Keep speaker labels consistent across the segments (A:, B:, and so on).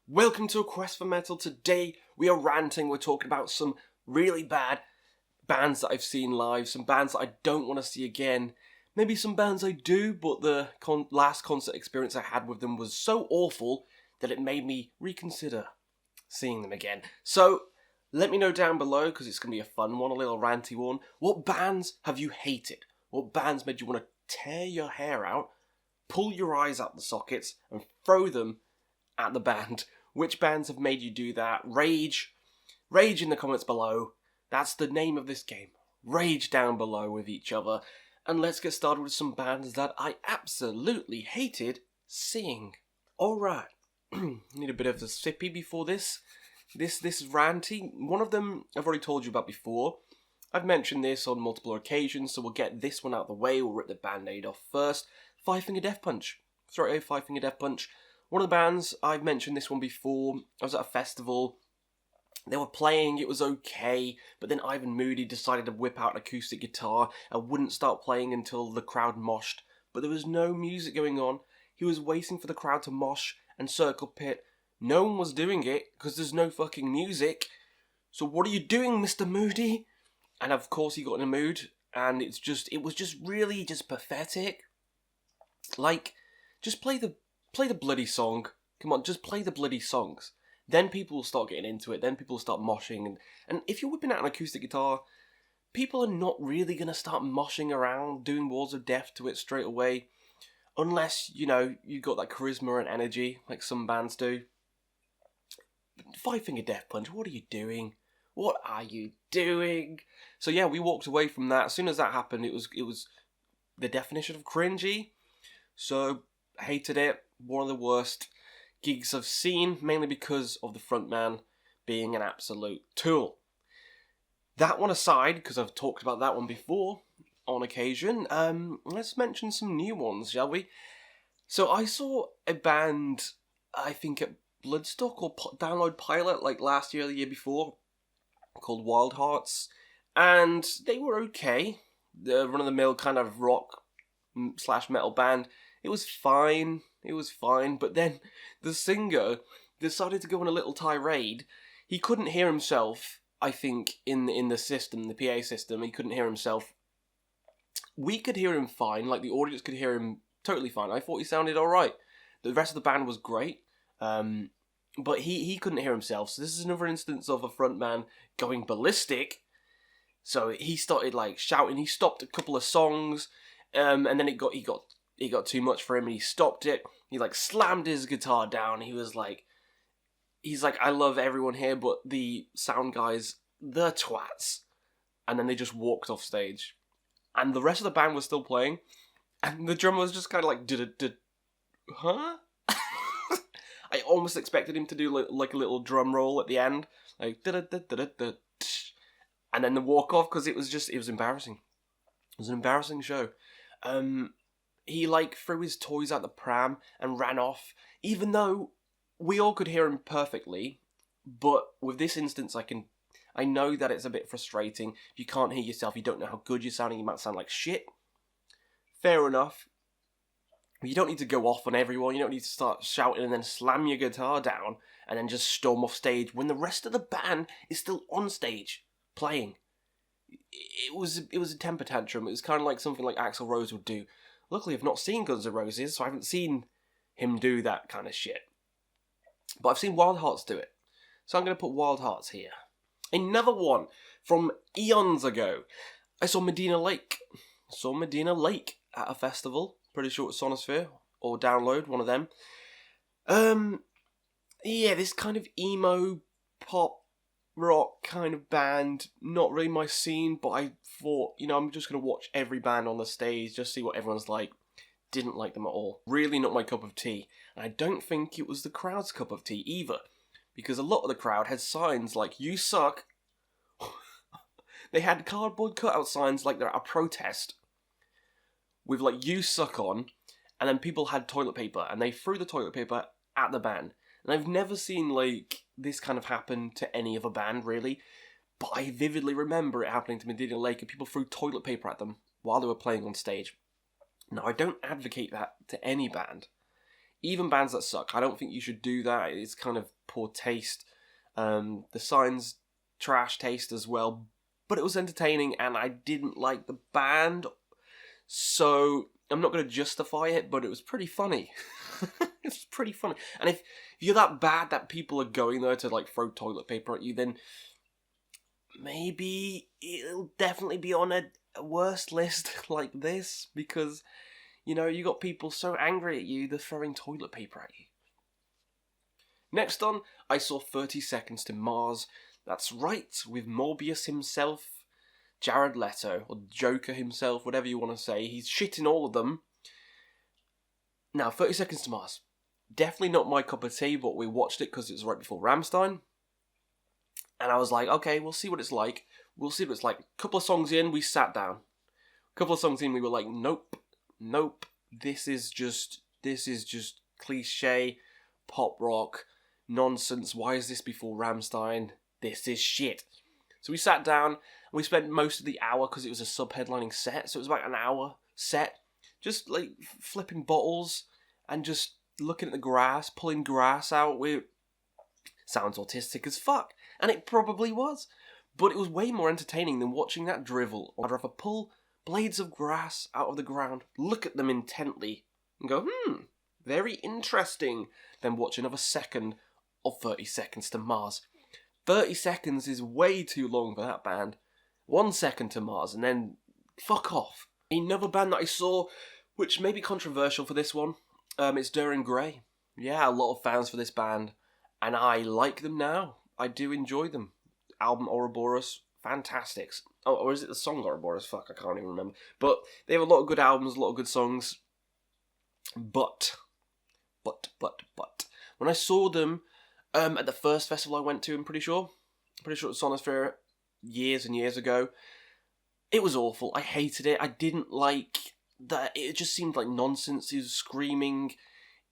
A: Welcome to A Quest for Metal. Today we are ranting, we're talking about some really bad bands that I've seen live, some bands that I don't want to see again, maybe some bands I do, but the last concert experience I had with them was so awful that it made me reconsider seeing them again. So, let me know down below, because it's going to be a fun one, a little ranty one. What bands have you hated? What bands made you want to tear your hair out, pull your eyes out the sockets, and throw them at the band? Which bands have made you do that? Rage in the comments below. That's the name of this game. Rage down below with each other. And let's get started with some bands that I absolutely hated seeing. Alright, need a bit of a sippy before this ranty. One of them I've already told you about before. I've mentioned this on multiple occasions, so we'll get this one out of the way. We'll rip the band-aid off first. Five Finger Death Punch. Five Finger Death Punch. One of the bands, I've mentioned this one before. I was at a festival. They were playing, it was okay, but then Ivan Moody decided to whip out an acoustic guitar and wouldn't start playing until the crowd moshed. But there was no music going on. He was waiting for the crowd to mosh and circle pit. No one was doing it because there's no fucking music. So what are you doing, Mr. Moody? And of course he got in a mood, and it was just really pathetic. Like, just play the bloody song. Come on, just play the bloody songs. Then people will start getting into it. Then people will start moshing. And if you're whipping out an acoustic guitar, people are not really going to start moshing around, doing Walls of Death to it straight away. Unless, you've got that charisma and energy, like some bands do. Five Finger Death Punch, what are you doing? What are you doing? So yeah, we walked away from that. As soon as that happened, it was the definition of cringy. So, hated it. One of the worst gigs I've seen, mainly because of the frontman being an absolute tool. That one aside, because I've talked about that one before on occasion, let's mention some new ones, shall we? So I saw a band, I think at Bloodstock or Download Pilot, like last year or the year before, called Wild Hearts, and they were okay. The run-of-the-mill kind of rock / metal band. It was fine, but then the singer decided to go on a little tirade. He couldn't hear himself, I think, in the system, the PA system. He couldn't hear himself. We could hear him fine, like the audience could hear him totally fine. I thought he sounded alright. The rest of the band was great, but he couldn't hear himself. So this is another instance of a frontman going ballistic. So he started like shouting. He stopped a couple of songs, and then he got too much for him, and he stopped it. He like slammed his guitar down. He's like, I love everyone here, but the sound guys, they're twats. And then they just walked off stage, and the rest of the band was still playing, and the drummer was just kind of like, huh? I almost expected him to do like a little drum roll at the end, like and then the walk off, because it was embarrassing. It was an embarrassing show. He like threw his toys out the pram and ran off, even though we all could hear him perfectly. But with this instance, I know that it's a bit frustrating. If you can't hear yourself, you don't know how good you're sounding, you might sound like shit. Fair enough. You don't need to go off on everyone. You don't need to start shouting and then slam your guitar down and then just storm off stage when the rest of the band is still on stage playing. It was a temper tantrum. It was kind of like something like Axl Rose would do. Luckily, I've not seen Guns N' Roses, so I haven't seen him do that kind of shit. But I've seen Wild Hearts do it. So I'm going to put Wild Hearts here. Another one from eons ago. I saw Medina Lake. At a festival. Pretty sure it's Sonosphere or Download, one of them. Yeah, this kind of emo, pop, rock kind of band. Not really my scene, but I thought, I'm just going to watch every band on the stage, just see what everyone's like. Didn't like them at all. Really not my cup of tea. And I don't think it was the crowd's cup of tea either, because a lot of the crowd had signs like, "You suck." They had cardboard cutout signs like they're at a protest with like, "You suck" on, and then people had toilet paper, and they threw the toilet paper at the band. And I've never seen like this kind of happen to any other band, really. But I vividly remember it happening to Medina Lake, and people threw toilet paper at them while they were playing on stage. Now, I don't advocate that to any band. even bands that suck. I don't think you should do that. It's kind of poor taste. The Signs trash taste as well. But it was entertaining, and I didn't like the band, so I'm not going to justify it, but it was pretty funny. It's pretty funny. And if you're that bad that people are going there to like throw toilet paper at you, then maybe it'll definitely be on a worse list like this, because, you know, you got people so angry at you, they're throwing toilet paper at you. Next on, I saw 30 Seconds to Mars. That's right, with Morbius himself, Jared Leto, or Joker himself, whatever you want to say. He's shitting all of them. Now, 30 Seconds to Mars. Definitely not my cup of tea, but we watched it because it was right before Rammstein. And I was like, okay, we'll see what it's like. We'll see what it's like. A couple of songs in, we sat down. A couple of songs in, we were like, nope. This is just cliche, pop rock, nonsense. Why is this before Rammstein? This is shit. So we sat down, and we spent most of the hour, because it was a sub-headlining set, so it was about an hour set, just like flipping bottles, and just looking at the grass, pulling grass out. Sounds autistic as fuck, and it probably was, but it was way more entertaining than watching that drivel. I'd rather pull blades of grass out of the ground, look at them intently, and go, very interesting, than watch another second of 30 Seconds to Mars. 30 seconds is way too long for that band. 1 second to Mars, and then fuck off. Another band that I saw, which may be controversial for this one, it's Duran Grey. Yeah, a lot of fans for this band, and I like them now. I do enjoy them. Album Ouroboros, fantastic. Oh, or is it the song Ouroboros? Fuck, I can't even remember. But they have a lot of good albums, a lot of good songs. But, when I saw them at the first festival I went to, I'm pretty sure it was Sonosphere years and years ago, it was awful. I hated it. I didn't like that. It just seemed like nonsense. He was screaming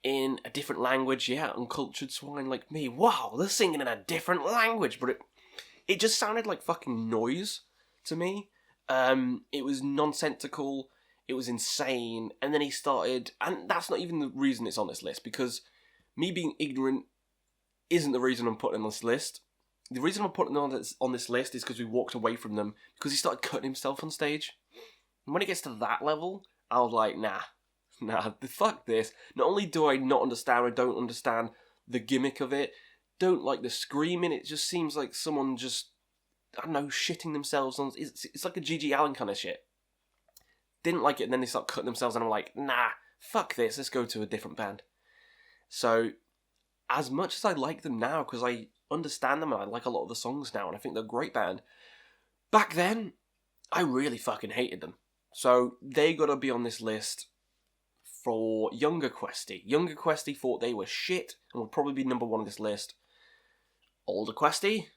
A: in a different language. Yeah, uncultured swine like me. Wow, they're singing in a different language. But it just sounded like fucking noise to me. It was nonsensical. It was insane. And then he started, and that's not even the reason it's on this list, because me being ignorant isn't the reason I'm putting on this list. The reason I'm putting on this list is because we walked away from them, because he started cutting himself on stage. And when it gets to that level, I was like, nah, fuck this. Not only do I not understand, I don't understand the gimmick of it, don't like the screaming, it just seems like someone just, I don't know, shitting themselves on, it's like a G.G. Allen kind of shit. Didn't like it, and then they start cutting themselves, and I'm like, nah, fuck this, let's go to a different band. So, as much as I like them now, because I understand them and I like a lot of the songs now, and I think they're a great band, back then, I really fucking hated them. So, they gotta be on this list for Younger Questy. Younger Questy thought they were shit, and would probably be number one on this list. Older Questy,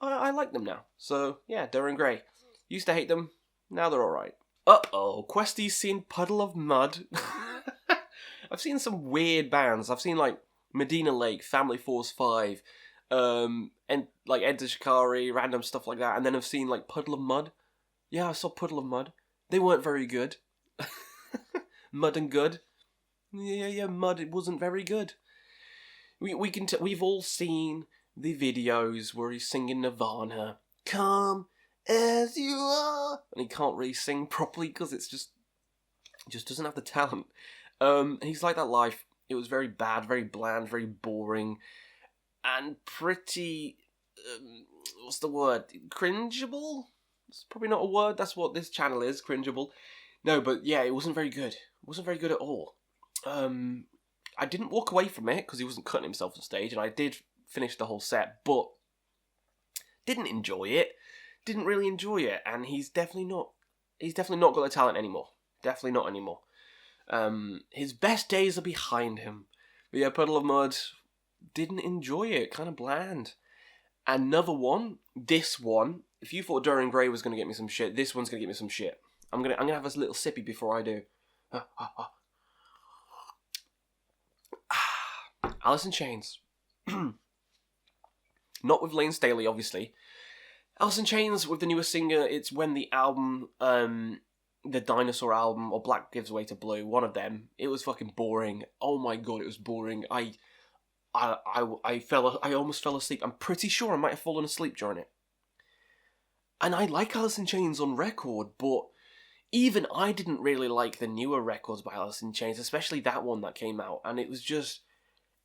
A: I like them now. So, yeah, Duran Grey. Used to hate them, now they're alright. Uh-oh, Questy's seen Puddle of Mud. I've seen some weird bands. I've seen, like, Medina Lake, Family Force 5, and, like, Enter Shikari, random stuff like that. And then I've seen, like, Puddle of Mud. Yeah, I saw Puddle of Mud. They weren't very good. Mud and good. Yeah, Mud, it wasn't very good. We've all seen the videos where he's singing Nirvana. Come as you are. And he can't really sing properly because he just doesn't have the talent. And he's like that live. It was very bad, very bland, very boring, and pretty, what's the word? Cringeable? It's probably not a word, that's what this channel is, cringeable. No, but yeah, it wasn't very good. It wasn't very good at all. I didn't walk away from it, because he wasn't cutting himself on stage, and I did finish the whole set, but didn't enjoy it. Didn't really enjoy it, and he's definitely not got the talent anymore. Definitely not anymore. His best days are behind him. But yeah, Puddle of Mud, didn't enjoy it, kind of bland. Another one, this one, if you thought Duran Grey was going to get me some shit, this one's going to get me some shit. I'm gonna have a little sippy before I do. Allison Chains. Not with Lane Staley, obviously. Allison Chains with the newest singer, it's when the album the Dinosaur album, or Black Gives Way to Blue, one of them. It was fucking boring. Oh my god, it was boring. I almost fell asleep. I'm pretty sure I might have fallen asleep during it. And I like Allison Chains on record, but even I didn't really like the newer records by Allison Chains, especially that one that came out. And it was just,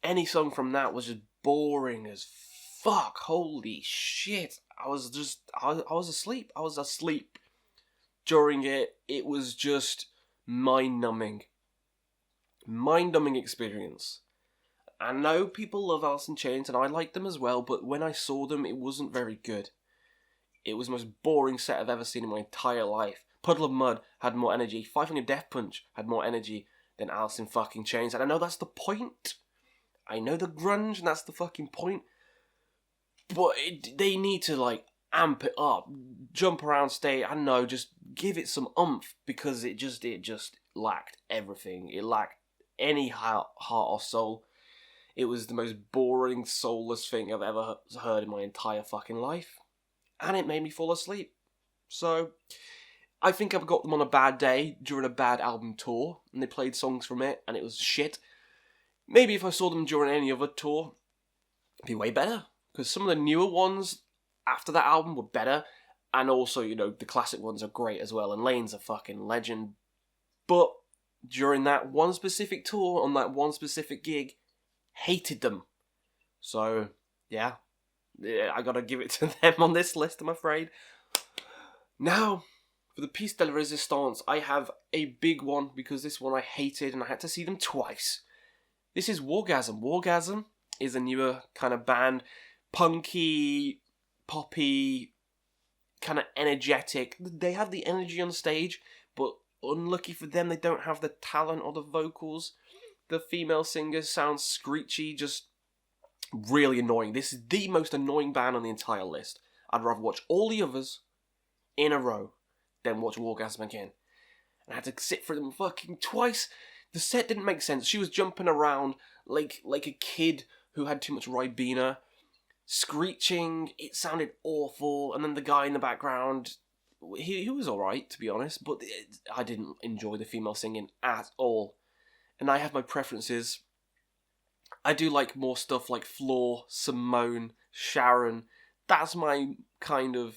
A: any song from that was just boring as fuck. Holy shit. I was asleep. I was asleep during it. It was just mind-numbing. Mind-numbing experience. I know people love Allison Chains, and I like them as well, but when I saw them, it wasn't very good. It was the most boring set I've ever seen in my entire life. Puddle of Mud had more energy. Five Finger Death Punch had more energy than Allison fucking Chains. And I know that's the point. I know the grunge, and that's the fucking point. But they need to, like, amp it up. Jump around, stay, I don't know, just give it some oomph. Because it just lacked everything. It lacked any heart or soul. It was the most boring, soulless thing I've ever heard in my entire fucking life. And it made me fall asleep. So, I think I've got them on a bad day during a bad album tour, and they played songs from it, and it was shit. Maybe if I saw them during any other tour, it'd be way better. Because some of the newer ones after that album were better, and also, you know, the classic ones are great as well, and Lane's a fucking legend. But during that one specific tour, on that one specific gig, hated them. So, yeah, I gotta give it to them on this list, I'm afraid. Now, for the piece de la resistance, I have a big one, because this one I hated, and I had to see them twice. This is Wargasm. Wargasm is a newer kind of band, punky, poppy, kind of energetic. They have the energy on stage, but unlucky for them, they don't have the talent or the vocals. The female singers sound screechy, just really annoying. This is the most annoying band on the entire list. I'd rather watch all the others in a row than watch Wargasm again. And I had to sit through them fucking twice. The set didn't make sense. She was jumping around like a kid who had too much Ribena, screeching. It sounded awful. And then the guy in the background, he was alright, to be honest, but I didn't enjoy the female singing at all. And I have my preferences. I do like more stuff like Floor, Simone, Sharon. That's my kind of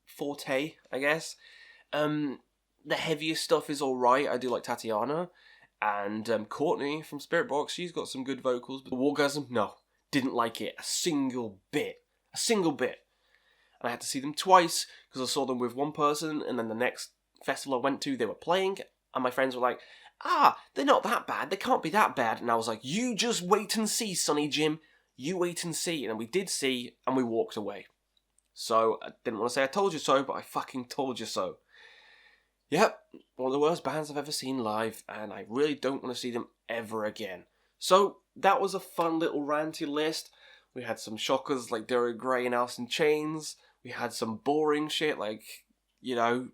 A: forte, I guess. The heavier stuff is alright. I do like Tatiana. And Courtney from Spirit Box, she's got some good vocals. But Wargasm, no. Didn't like it a single bit. A single bit. And I had to see them twice, because I saw them with one person, and then the next festival I went to, they were playing, and my friends were like, they're not that bad, they can't be that bad. And I was like, you just wait and see, Sonny Jim. You wait and see. And we did see, and we walked away. So, I didn't want to say I told you so, but I fucking told you so. Yep, one of the worst bands I've ever seen live, and I really don't want to see them ever again. So, that was a fun little ranty list. We had some shockers like Daryl Gray and Allison Chains. We had some boring shit like, 30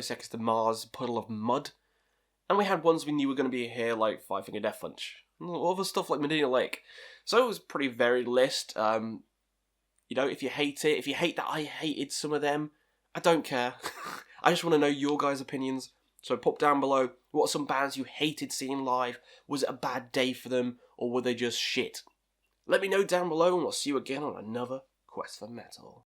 A: Seconds to Mars, Puddle of Mud. And we had ones we knew were going to be here, like Five Finger Death Punch. And other stuff like Medina Lake. So it was a pretty varied list. If you hate it, if you hate that I hated some of them, I don't care. I just want to know your guys' opinions. So pop down below, what are some bands you hated seeing live? Was it a bad day for them, or were they just shit? Let me know down below, and we'll see you again on another Quest for Metal.